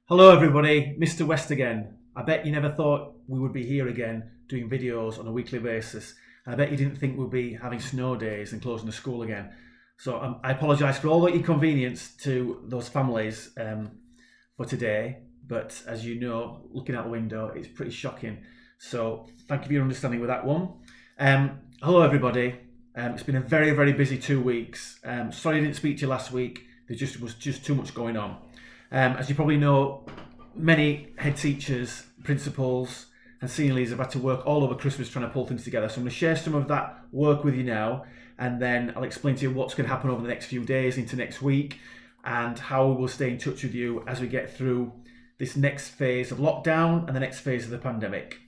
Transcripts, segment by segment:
Hello everybody, Mr. West again. I bet you never thought we would be here again doing videos on a weekly basis. I bet you didn't think we'd be having snow days and closing the school again. So I apologise for all the inconvenience to those families for today. But as you know, looking out the window, it's pretty shocking. So thank you for your understanding with that one. Hello everybody. It's been a very, very busy 2 weeks. Sorry I didn't speak to you last week. There just was too much going on. As you probably know, many head teachers, principals, and senior leaders have had to work all over Christmas trying to pull things together. So I'm going to share some of that work with you now, and then I'll explain to you what's going to happen over the next few days into next week, and how we will stay in touch with you as we get through this next phase of lockdown and the next phase of the pandemic.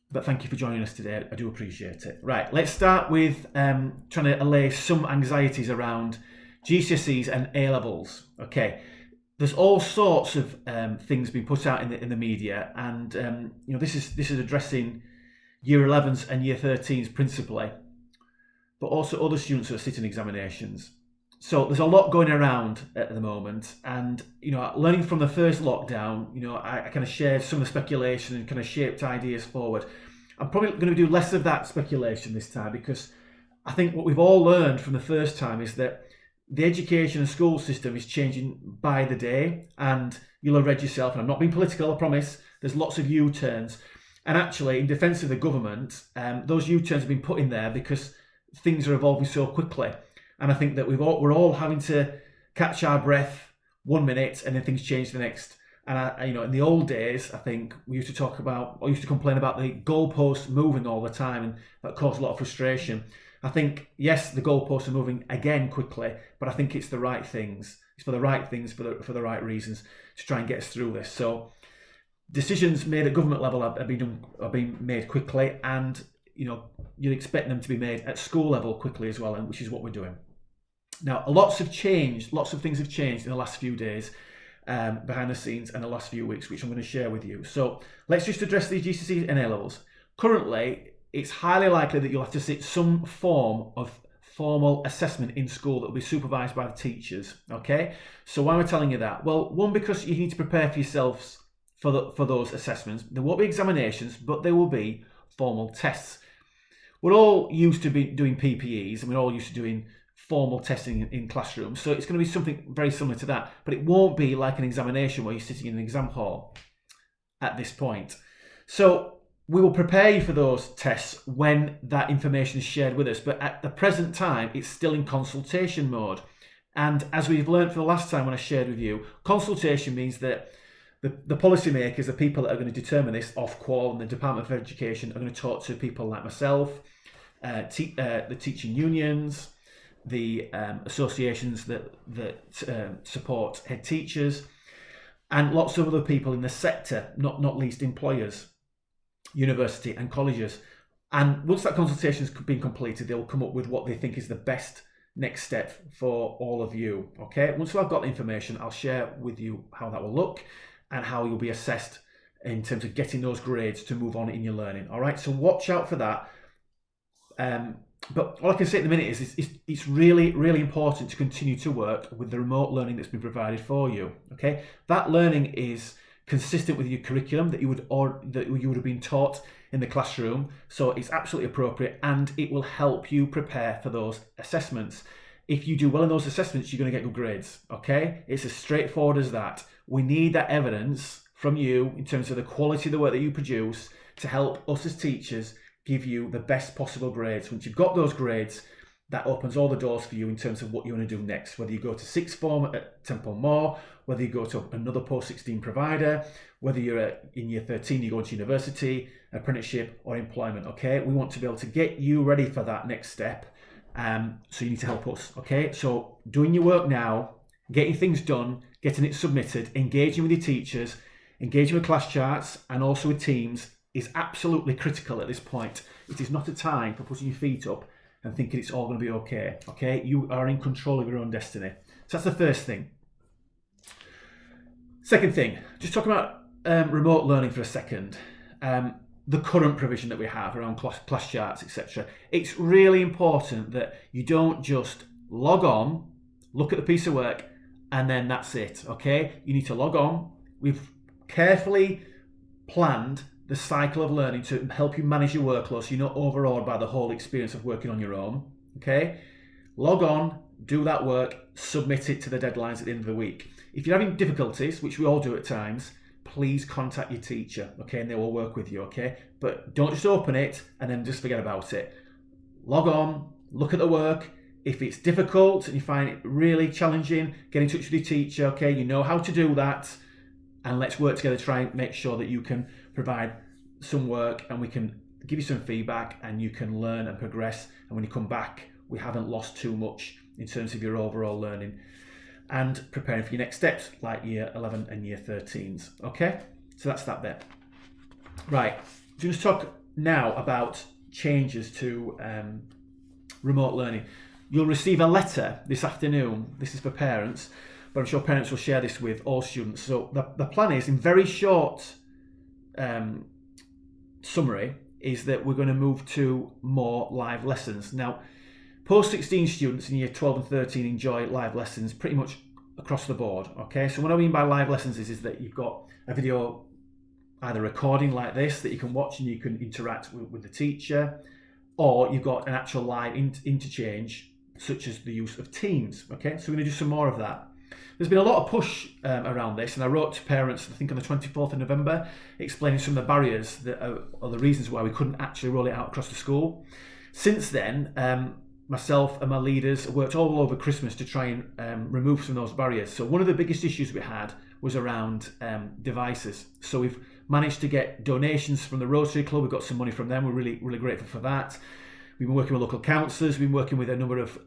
But thank you for joining us today. I do appreciate it. Right, let's start with trying to allay some anxieties around GCSEs and A levels. Okay. There's all sorts of things being put out in the media, and this is addressing year 11s and year 13s principally, but also other students who are sitting examinations. So there's a lot going around at the moment, and learning from the first lockdown, I kind of shared some of the speculation and kind of shaped ideas forward. I'm probably going to do less of that speculation this time, because I think what we've all learned from the first time is that the education and school system is changing by the day, and you'll have read yourself, and I'm not being political, I promise, there's lots of U-turns. And actually, in defence of the government, those U-turns have been put in there because things are evolving so quickly. And I think that we're all having to catch our breath 1 minute, and then things change the next. And in the old days, I think we used to complain about the goalposts moving all the time, and that caused a lot of frustration. I think, yes, the goalposts are moving again quickly, but I think it's the right things. It's for the right things, for the right reasons, to try and get us through this. So decisions made at government level are being made quickly, and you'd expect them to be made at school level quickly as well, and which is what we're doing. Now, lots of things have changed in the last few days behind the scenes and the last few weeks, which I'm going to share with you. So let's just address the GCSE and A levels. Currently, it's highly likely that you'll have to sit some form of formal assessment in school that will be supervised by the teachers. Okay, so why am I telling you that? Well, one, because you need to prepare for yourselves for those assessments. There won't be examinations, but there will be formal tests. We're all used to doing PPEs, and we're all used to doing formal testing in classrooms, so it's going to be something very similar to that, but it won't be like an examination where you're sitting in an exam hall at this point. So we will prepare you for those tests when that information is shared with us, but at the present time, it's still in consultation mode. And as we've learned for the last time when I shared with you, consultation means that the policymakers, the people that are going to determine this, Ofqual and the Department of Education, are going to talk to people like myself, the teaching unions, the associations that support head teachers, and lots of other people in the sector, not least employers, university and colleges. And once that consultation has been completed, they'll come up with what they think is the best next step for all of you. Okay, once I've got the information, I'll share with you how that will look and how you'll be assessed in terms of getting those grades to move on in your learning. All right, so watch out for that. But all I can say at the minute is it's really, really important to continue to work with the remote learning that's been provided for you. Okay, that learning is consistent with your curriculum that you would have been taught in the classroom, so it's absolutely appropriate, and it will help you prepare for those assessments. If you do well in those assessments, you're going to get good grades. Okay, it's as straightforward as that. We need that evidence from you in terms of the quality of the work that you produce to help us as teachers give you the best possible grades. Once you've got those grades, that opens all the doors for you in terms of what you want to do next, whether you go to sixth form at Temple Moore, whether you go to another post-16 provider, whether you're in year 13, you go into university, apprenticeship or employment. Okay, we want to be able to get you ready for that next step, so you need to help us. Okay, so doing your work now, getting things done, getting it submitted, engaging with your teachers, engaging with class charts and also with teams is absolutely critical at this point. It is not a time for putting your feet up and thinking it's all going to be okay. Okay, you are in control of your own destiny. So that's the first thing. Second thing, just talking about remote learning for a second. The current provision that we have around class charts, etc. It's really important that you don't just log on, look at the piece of work, and then that's it. Okay, you need to log on, We've carefully planned the cycle of learning to help you manage your workload so you're not overawed by the whole experience of working on your own. Okay? Log on, do that work, submit it to the deadlines at the end of the week. If you're having difficulties, which we all do at times, please contact your teacher, okay, and they will work with you, okay? But don't just open it and then just forget about it. Log on, look at the work. If it's difficult and you find it really challenging, get in touch with your teacher, okay? You know how to do that, and let's work together to try and make sure that you can provide some work and we can give you some feedback and you can learn and progress. And when you come back, we haven't lost too much in terms of your overall learning and preparing for your next steps like year 11 and year 13s. Okay, so that's that bit. Right, so let's talk now about changes to remote learning. You'll receive a letter this afternoon. This is for parents, but I'm sure parents will share this with all students. So the plan is, in very short summary, is that we're going to move to more live lessons. Now, post-16 students in year 12 and 13 enjoy live lessons pretty much across the board, okay? So what I mean by live lessons is that you've got a video, either recording like this that you can watch and you can interact with the teacher, or you've got an actual live interchange, such as the use of Teams, okay? So we're going to do some more of that. There's been a lot of push around this, and I wrote to parents, I think on the 24th of November, explaining some of the barriers that are the reasons why we couldn't actually roll it out across the school. Since then, myself and my leaders worked all over Christmas to try and remove some of those barriers. So one of the biggest issues we had was around devices. So we've managed to get donations from the Rotary Club. We've got some money from them. We're really grateful for that. We've been working with local councillors. We've been working with a number of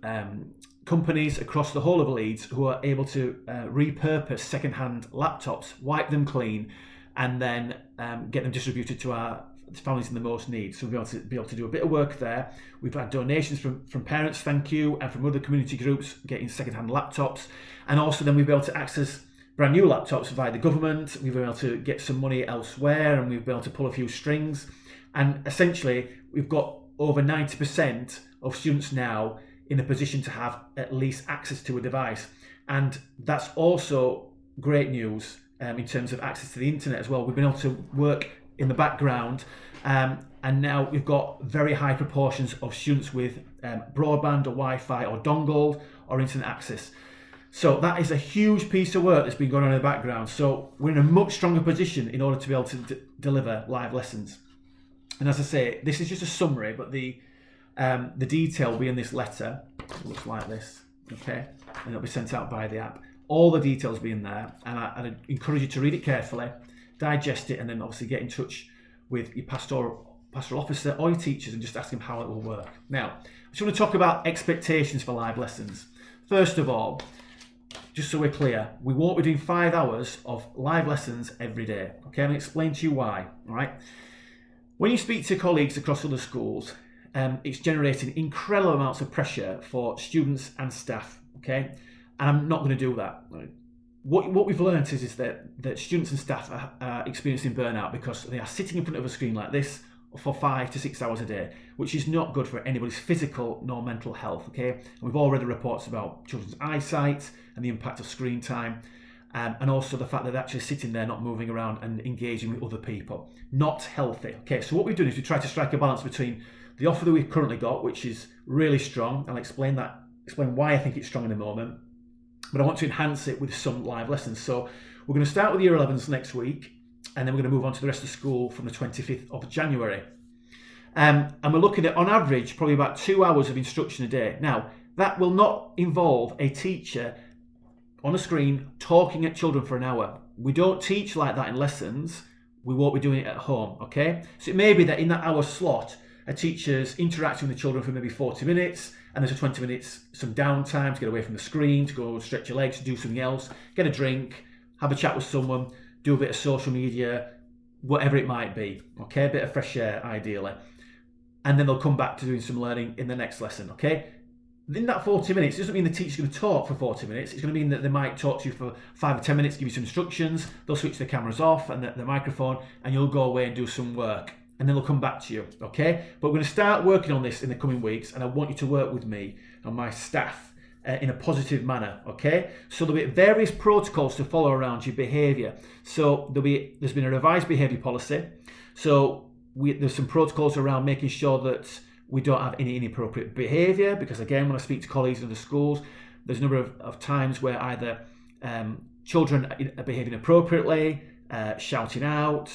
companies across the whole of Leeds who are able to repurpose second-hand laptops, wipe them clean, and then get them distributed to our families in the most need. So we'll be able to do a bit of work there. We've had donations from parents, thank you, and from other community groups getting second-hand laptops. And also then we've been able to access brand new laptops via the government. We've been able to get some money elsewhere, and we've been able to pull a few strings. And essentially, we've got over 90% of students now in a position to have at least access to a device. And that's also great news in terms of access to the internet as well. We've been able to work in the background, and now we've got very high proportions of students with broadband or Wi-Fi or dongle or internet access. So that is a huge piece of work that's been going on in the background. So we're in a much stronger position in order to be able to deliver live lessons. And as I say, this is just a summary, but the detail will be in this letter. It looks like this, okay? And it'll be sent out by the app. All the details will be in there, and I encourage you to read it carefully, digest it, and then obviously get in touch with your pastoral officer or your teachers and just ask them how it will work. Now, I just want to talk about expectations for live lessons. First of all, just so we're clear, we won't be doing 5 hours of live lessons every day. Okay, I'm going to explain to you why. All right. When you speak to colleagues across other schools, it's generating incredible amounts of pressure for students and staff. Okay, and I'm not going to do that. Right? What we've learned is that students and staff are experiencing burnout because they are sitting in front of a screen like this for 5 to 6 hours a day, which is not good for anybody's physical nor mental health. Okay, and we've all read the reports about children's eyesight and the impact of screen time, and also the fact that they're actually sitting there not moving around and engaging with other people. Not healthy. Okay, so what we've done is we try to strike a balance between the offer that we've currently got, which is really strong. I'll explain why I think it's strong in a moment, but I want to enhance it with some live lessons. So we're going to start with year 11s next week, and then we're going to move on to the rest of school from the 25th of January. And we're looking at, on average, probably about 2 hours of instruction a day. Now, that will not involve a teacher on a screen talking at children for an hour. We don't teach like that in lessons. We won't be doing it at home, okay? So it may be that in that hour slot, a teacher's interacting with the children for maybe 40 minutes, and there's a 20 minutes, some downtime to get away from the screen, to go stretch your legs, to do something else, get a drink, have a chat with someone, do a bit of social media, whatever it might be, okay? A bit of fresh air, ideally. And then they'll come back to doing some learning in the next lesson, okay? In that 40 minutes, it doesn't mean the teacher's going to talk for 40 minutes. It's going to mean that they might talk to you for 5 or 10 minutes, give you some instructions, they'll switch the cameras off and the microphone, and you'll go away and do some work. And then they'll come back to you, okay? But we're going to start working on this in the coming weeks, and I want you to work with me and my staff in a positive manner, okay? So there'll be various protocols to follow around your behaviour. So there's been a revised behaviour policy. So there's some protocols around making sure that we don't have any inappropriate behaviour, because again, when I speak to colleagues in the schools, there's a number of times where either children are behaving appropriately, shouting out,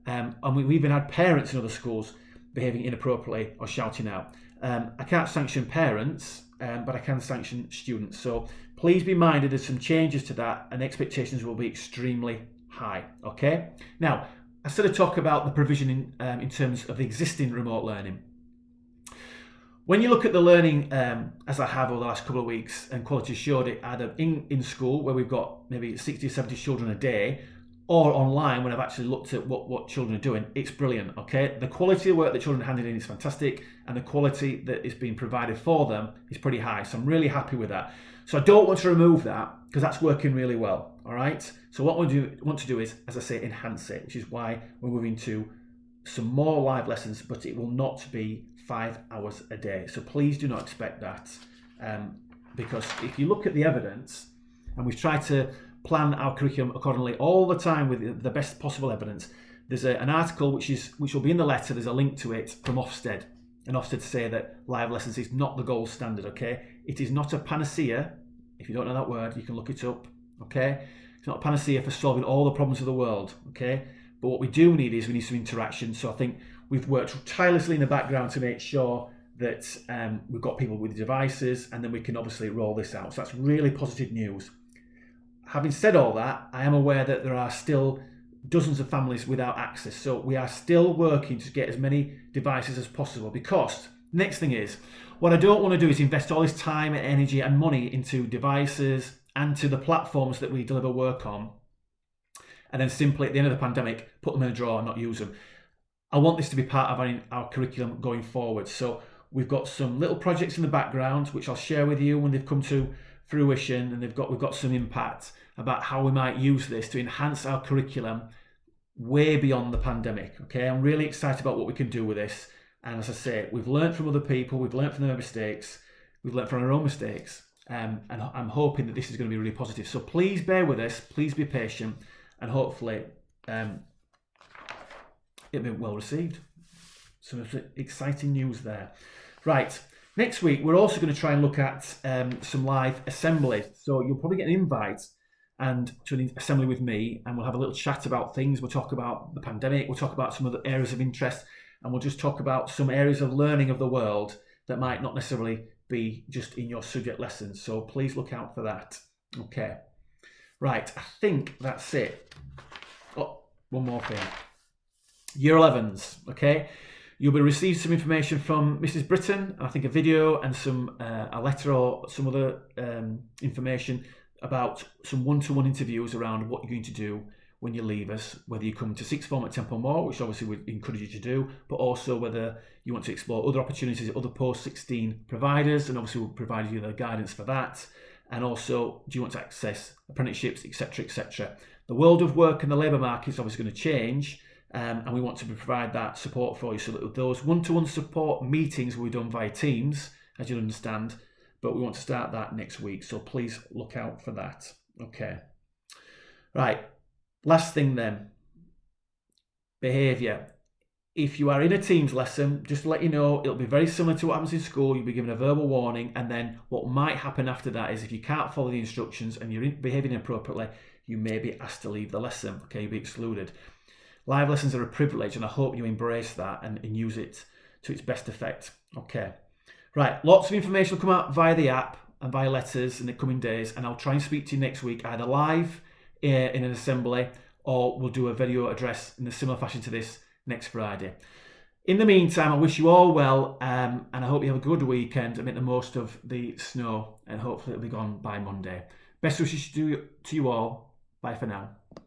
and we've even had parents in other schools behaving inappropriately or shouting out. I can't sanction parents, but I can sanction students. So please be minded there's some changes to that, and expectations will be extremely high, okay? Now, I sort of talk about the provision in terms of the existing remote learning. When you look at the learning, as I have over the last couple of weeks, and Quality showed it either in school, where we've got maybe 60 or 70 children a day, or online when I've actually looked at what children are doing, it's brilliant, okay? The quality of work that children are handing in is fantastic, and the quality that is being provided for them is pretty high. So I'm really happy with that. So I don't want to remove that, because that's working really well, all right? So what we want to do is, as I say, enhance it, which is why we're moving to some more live lessons, but it will not be 5 hours a day. So please do not expect that, because if you look at the evidence, and we've tried to plan our curriculum accordingly all the time with the best possible evidence. There's an article which will be in the letter. There's a link to it from Ofsted, and Ofsted say that live lessons is not the gold standard. Okay, it is not a panacea. If you don't know that word, you can look it up. Okay, it's not a panacea for solving all the problems of the world. Okay, but what we do need is we need some interaction. So I think we've worked tirelessly in the background to make sure that we've got people with devices, and then we can obviously roll this out. So that's really positive news. Having said all that, I am aware that there are still dozens of families without access. So we are still working to get as many devices as possible, because next thing is, what I don't want to do is invest all this time and energy and money into devices and to the platforms that we deliver work on, and then simply at the end of the pandemic, put them in a drawer and not use them. I want this to be part of our curriculum going forward. So we've got some little projects in the background, which I'll share with you when they've come to fruition, and we've got some impact about how we might use this to enhance our curriculum way beyond the pandemic. Okay, I'm really excited about what we can do with this. And as I say, we've learned from other people, we've learned from their mistakes, we've learned from our own mistakes, and I'm hoping that this is going to be really positive. So please bear with us, please be patient, and hopefully it'll be well received. Some exciting news there. Right. Next week, we're also going to try and look at some live assemblies. So you'll probably get an invite to an assembly with me, and we'll have a little chat about things. We'll talk about the pandemic, we'll talk about some other areas of interest, and we'll just talk about some areas of learning of the world that might not necessarily be just in your subject lessons. So please look out for that. Okay. Right, I think that's it. Oh, one more thing. Year 11s, okay? You'll be received some information from Mrs. Britton, I think a video and a letter or some other information about some one-to-one interviews around what you're going to do when you leave us, whether you come to sixth form at Temple Moor, which obviously we encourage you to do, but also whether you want to explore other opportunities at other post-16 providers, and obviously we'll provide you the guidance for that. And also, do you want to access apprenticeships, etc., etc. The world of work and the labour market is obviously going to change, and we want to provide that support for you, so that those one-to-one support meetings will be done via Teams, as you'll understand, but we want to start that next week, so please look out for that. Okay. Right, last thing then, behaviour. If you are in a Teams lesson, just to let you know, it'll be very similar to what happens in school. You'll be given a verbal warning, and then what might happen after that is if you can't follow the instructions and you're behaving inappropriately, you may be asked to leave the lesson, okay, you'll be excluded. Live lessons are a privilege, and I hope you embrace that and use it to its best effect. Okay. Right, lots of information will come out via the app and via letters in the coming days, and I'll try and speak to you next week, either live in an assembly, or we'll do a video address in a similar fashion to this next Friday. In the meantime, I wish you all well, and I hope you have a good weekend and make the most of the snow, and hopefully it'll be gone by Monday. Best wishes to you all. Bye for now.